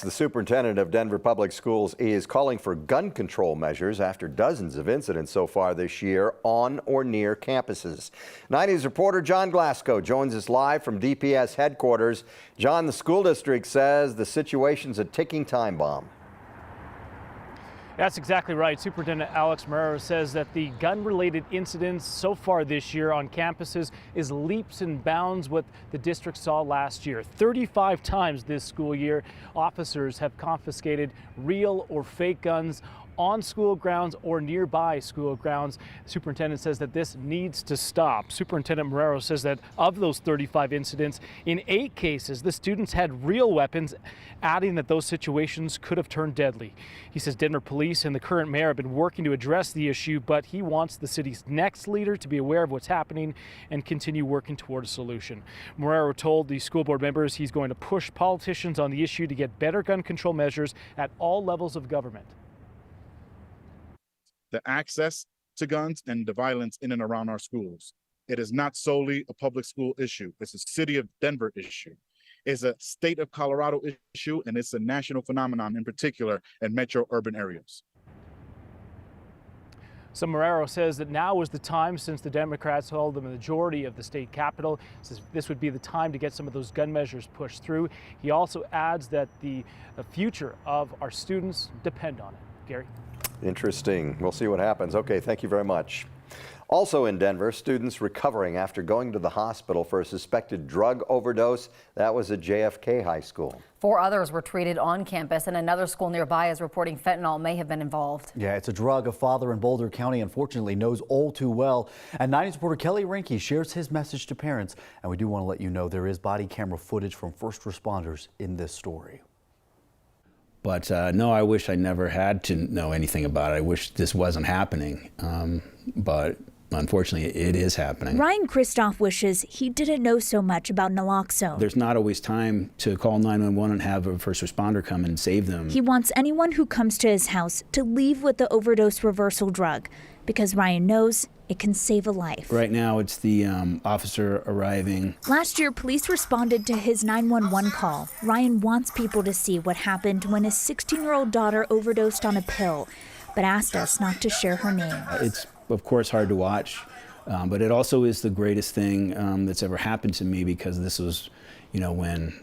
The superintendent of Denver Public Schools is calling for gun control measures after dozens of incidents so far this year on or near campuses. 9 News reporter John Glasgow joins us live from DPS headquarters. John, the school district says the situation's a ticking time bomb. That's exactly right. Superintendent Alex Morero says that the gun-related incidents so far this year on campuses is leaps and bounds what the district saw last year. 35 times this school year, officers have confiscated real or fake guns on school grounds or nearby school grounds. The superintendent says that this needs to stop. Superintendent Morero says that of those 35 incidents, in 8 cases, the students had real weapons, adding that those situations could have turned deadly. He says Denver police and the current mayor have been working to address the issue, but he wants the city's next leader to be aware of what's happening and continue working toward a solution. Morero told the school board members he's going to push politicians on the issue to get better gun control measures at all levels of government. The access to guns and the violence in and around our schools. It is not solely a public school issue. It's a city of Denver issue. It's a state of Colorado issue, and it's a national phenomenon, in particular in metro urban areas. So Morero says that now is the time, since the Democrats hold the majority of the state capitol, says this would be the time to get some of those gun measures pushed through. He also adds that the future of our students depend on it. Gary? Interesting. We'll see what happens. Okay, thank you very much. Also in Denver, students recovering after going to the hospital for a suspected drug overdose. That was at JFK High School. 4 others were treated on campus, and another school nearby is reporting fentanyl may have been involved. Yeah, it's a drug a father in Boulder County unfortunately knows all too well. And 9 News reporter Kelly Rinke shares his message to parents. And we do want to let you know there is body camera footage from first responders in this story. But no, I wish I never had to know anything about it. I wish this wasn't happening. But unfortunately, it is happening. Ryan Kristoff wishes he didn't know so much about naloxone. There's not always time to call 911 and have a first responder come and save them. He wants anyone who comes to his house to leave with the overdose reversal drug, because Ryan knows it can save a life. Right now, it's the officer arriving. Last year, police responded to his 911 call. Ryan wants people to see what happened when his 16-year-old daughter overdosed on a pill, but asked us not to share her name. It's, of course, hard to watch, but it also is the greatest thing that's ever happened to me, because this was, when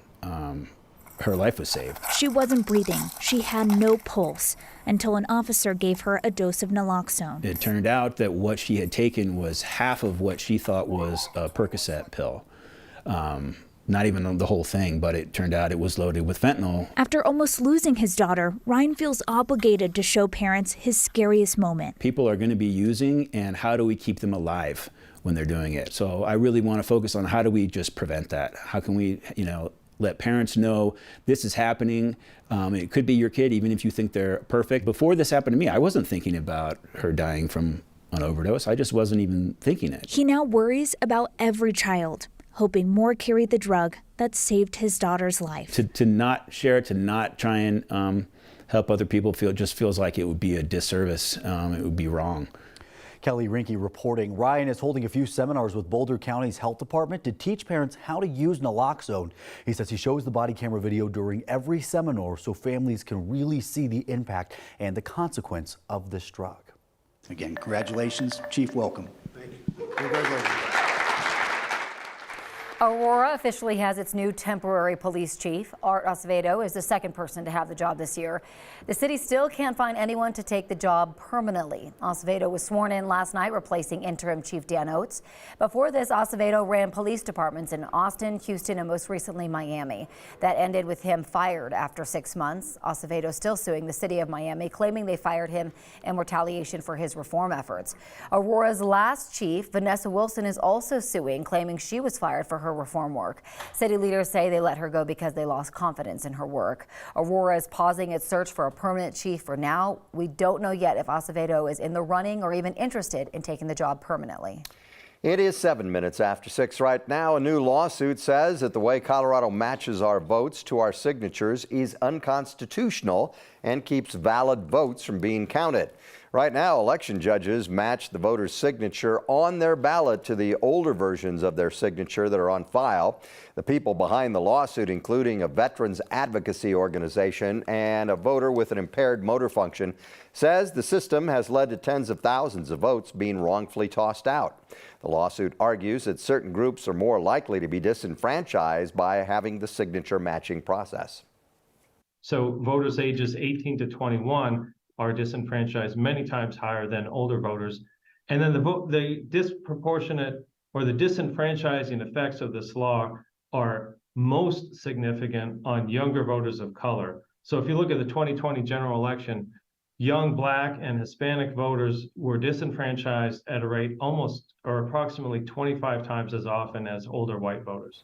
her life was saved. She wasn't breathing. She had no pulse until an officer gave her a dose of naloxone. It turned out that what she had taken was half of what she thought was a Percocet pill. Not even the whole thing, but it turned out it was loaded with fentanyl. After almost losing his daughter, Ryan feels obligated to show parents his scariest moment. People are going to be using, and how do we keep them alive when they're doing it? So I really want to focus on how do we just prevent that? How can we, let parents know this is happening. It could be your kid, even if you think they're perfect. Before this happened to me, I wasn't thinking about her dying from an overdose. I just wasn't even thinking it. He now worries about every child, hoping more carried the drug that saved his daughter's life. To not share it, to not try and help other people just feels like it would be a disservice. It would be wrong. Kelly Rinke reporting. Ryan is holding a few seminars with Boulder County's health department to teach parents how to use naloxone. He says he shows the body camera video during every seminar so families can really see the impact and the consequence of this drug. Again, congratulations, Chief. Welcome. Thank you. Congratulations. Aurora officially has its new temporary police chief. Art Acevedo is the second person to have the job this year. The city still can't find anyone to take the job permanently. Acevedo was sworn in last night, replacing interim chief Dan Oates. Before this, Acevedo ran police departments in Austin, Houston, and most recently Miami. That ended with him fired after 6 months. Acevedo still suing the city of Miami, claiming they fired him in retaliation for his reform efforts. Aurora's last chief, Vanessa Wilson, is also suing, claiming she was fired for her reform work. City leaders say they let her go because they lost confidence in her work. Aurora is pausing its search for a permanent chief for now. We don't know yet if Acevedo is in the running or even interested in taking the job permanently. It is 7 minutes after 6 right now. A new lawsuit says that the way Colorado matches our votes to our signatures is unconstitutional and keeps valid votes from being counted. Right now, election judges match the voter's signature on their ballot to the older versions of their signature that are on file. The people behind the lawsuit, including a veterans advocacy organization and a voter with an impaired motor function, says the system has led to tens of thousands of votes being wrongfully tossed out. The lawsuit argues that certain groups are more likely to be disenfranchised by having the signature matching process. So voters ages 18 to 21 are disenfranchised many times higher than older voters. And then the disproportionate or the disenfranchising effects of this law are most significant on younger voters of color. So if you look at the 2020 general election, young Black and Hispanic voters were disenfranchised at a rate almost or approximately 25 times as often as older white voters.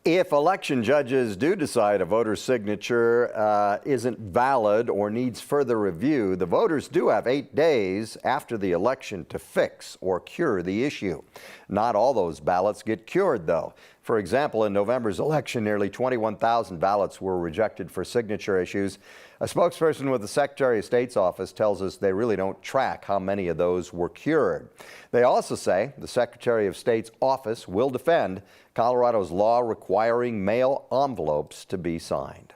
If election judges do decide a voter's signature isn't valid or needs further review, the voters do have 8 days after the election to fix or cure the issue. Not all those ballots get cured, though. For example, in November's election, nearly 21,000 ballots were rejected for signature issues. A spokesperson with the Secretary of State's office tells us they really don't track how many of those were cured. They also say the Secretary of State's office will defend Colorado's law requiring mail envelopes to be signed.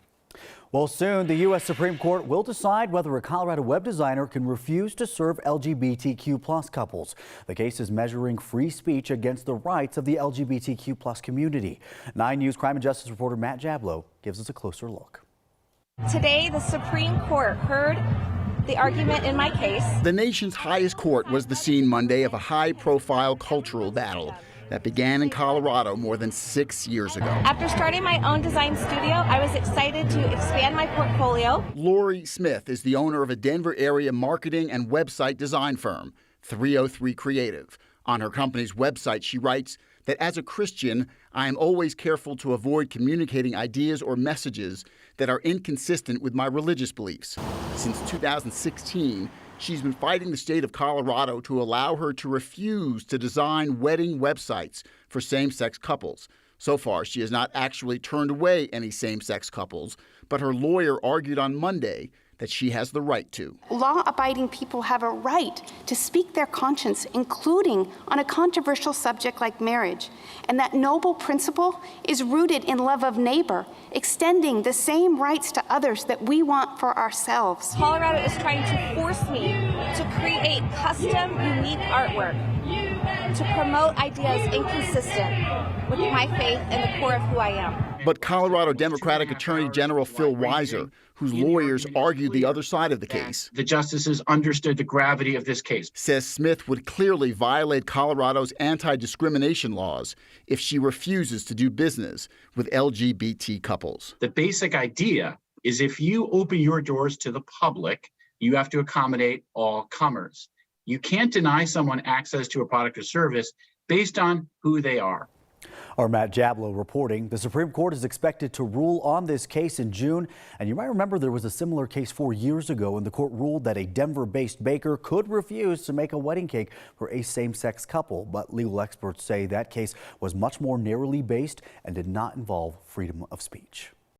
Well, soon the U.S. Supreme Court will decide whether a Colorado web designer can refuse to serve LGBTQ+ couples. The case is measuring free speech against the rights of the LGBTQ+ community. 9 News crime and justice reporter Matt Jablow gives us a closer look. Today, the Supreme Court heard the argument in my case. The nation's highest court was the scene Monday of a high-profile cultural battle that began in Colorado more than 6 years ago. After starting my own design studio, I was excited to expand my portfolio. Lori Smith is the owner of a Denver area marketing and website design firm, 303 Creative. On her company's website, she writes that as a Christian, I am always careful to avoid communicating ideas or messages that are inconsistent with my religious beliefs. Since 2016, she's been fighting the state of Colorado to allow her to refuse to design wedding websites for same-sex couples. So far, she has not actually turned away any same-sex couples, but her lawyer argued on Monday that she has the right to. Law-abiding people have a right to speak their conscience, including on a controversial subject like marriage. And that noble principle is rooted in love of neighbor, extending the same rights to others that we want for ourselves. Colorado is trying to force me to create custom, unique artwork to promote ideas inconsistent with my faith and the core of who I am. But Colorado Democratic Attorney General Phil Weiser, whose lawyers argued the other side of the case, the justices understood the gravity of this case, says Smith would clearly violate Colorado's anti-discrimination laws if she refuses to do business with LGBT couples. The basic idea is if you open your doors to the public, you have to accommodate all comers. You can't deny someone access to a product or service based on who they are. Our Matt Jablow reporting. The Supreme Court is expected to rule on this case in June. And you might remember there was a similar case 4 years ago when the court ruled that a Denver-based baker could refuse to make a wedding cake for a same-sex couple. But legal experts say that case was much more narrowly based and did not involve freedom of speech.